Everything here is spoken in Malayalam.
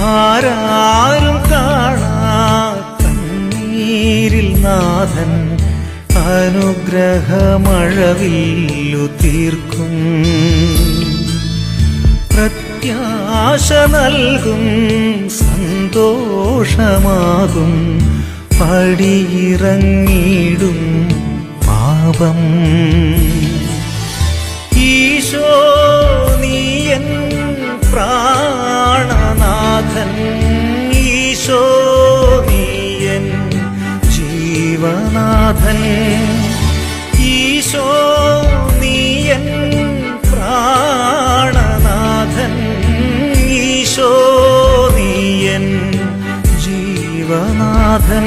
ആരാരും കാണാ കണ്ണീരിൽ നാഥൻ അനുഗ്രഹമഴവില്ലു തീർക്കും. പ്രത്യാശ നൽകും സന്തോഷമാകും പടിയിറങ്ങിടും പാപം. ഈശോ നീയൻ പ്രാണനാഥൻ, ഈശോ നീയൻ ജീവനാഥൻ, ഈശോ നീയൻ പ്രാണനാഥൻ, ഈശോ നീയൻ ജീവനാഥൻ.